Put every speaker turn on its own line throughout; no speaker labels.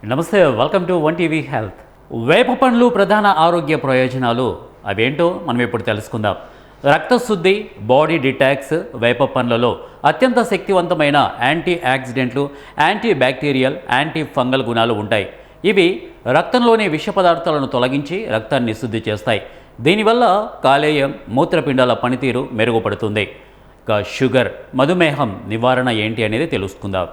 నమస్తే, welcome to one TV health. వేప పండ్లు ప్రధాన ఆరోగ్య ప్రయోజనాలు అవేంటో మనం ఇప్పుడు తెలుసుకుందాం. రక్తశుద్ధి, బాడీ డిటాక్స్. వేప పండ్లలో అత్యంత శక్తివంతమైన యాంటీ ఆక్సిడెంట్లు, యాంటీ బ్యాక్టీరియల్, యాంటీ ఫంగల్ గుణాలు ఉంటాయి. ఇవి రక్తంలోని విష పదార్థాలను తొలగించి రక్తాన్ని శుద్ధి చేస్తాయి. దీనివల్ల కాలేయం, మూత్రపిండాల పనితీరు మెరుగుపడుతుంది. ఇక షుగర్, మధుమేహం నివారణ ఏంటి అనేది తెలుసుకుందాం.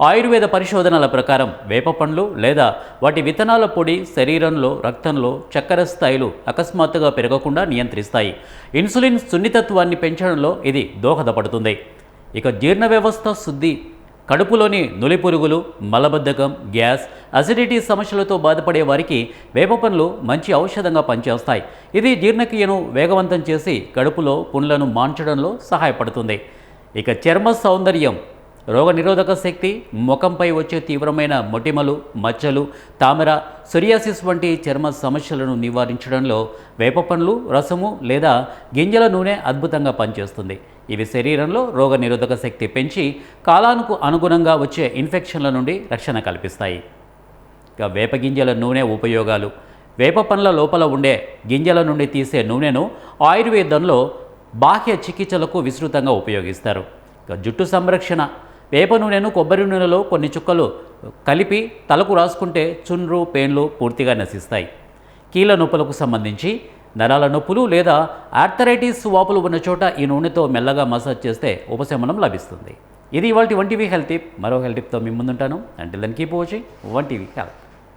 ఆయుర్వేద పరిశోధనల ప్రకారం వేప పండ్లు లేదా వాటి విత్తనాల పొడి శరీరంలో, రక్తంలో చక్కెర స్థాయిలు అకస్మాత్తుగా పెరగకుండా నియంత్రిస్తాయి. ఇన్సులిన్ సున్నితత్వాన్ని పెంచడంలో ఇది దోహదపడుతుంది. ఇక జీర్ణ వ్యవస్థ శుద్ధి. కడుపులోని నులిపురుగులు, మలబద్ధకం, గ్యాస్, అసిడిటీ సమస్యలతో బాధపడే వారికి వేప పండ్లు మంచి ఔషధంగా పనిచేస్తాయి. ఇది జీర్ణక్రియను వేగవంతం చేసి కడుపులో పుండ్లను మాన్చడంలో సహాయపడుతుంది. ఇక చర్మ సౌందర్యం, రోగనిరోధక శక్తి, ముఖంపై వచ్చే తీవ్రమైన మొటిమలు, మచ్చలు, తామర, సొరియాసిస్ వంటి చర్మ సమస్యలను నివారించడంలో వేప పండ్లు రసము లేదా గింజల నూనె అద్భుతంగా పనిచేస్తుంది. ఇవి శరీరంలో రోగనిరోధక శక్తి పెంచి కాలానికి అనుగుణంగా వచ్చే ఇన్ఫెక్షన్ల నుండి రక్షణ కల్పిస్తాయి. ఇక వేప గింజల నూనె ఉపయోగాలు. వేప పండ్ల లోపల ఉండే గింజల నుండి తీసే నూనెను ఆయుర్వేదంలో బాహ్య చికిత్సలకు విస్తృతంగా ఉపయోగిస్తారు. ఇక జుట్టు సంరక్షణ. వేప నూనెను కొబ్బరి నూనెలో కొన్ని చుక్కలు కలిపి తలకు రాసుకుంటే చుండ్రు, పేన్లు పూర్తిగా నశిస్తాయి. కీళ్ళ నొప్పులకు సంబంధించి నరాల నొప్పులు లేదా ఆర్థరైటిస్ వాపులు ఉన్న చోట ఈ నూనెతో మెల్లగా మసాజ్ చేస్తే ఉపశమనం లభిస్తుంది. ఇది ఇవాల్టి వన్ టీవీ హెల్త్ టిప్. మరో హెల్త్ టిప్తో మీ ముందుంటాను. Until then keep watching one TV health.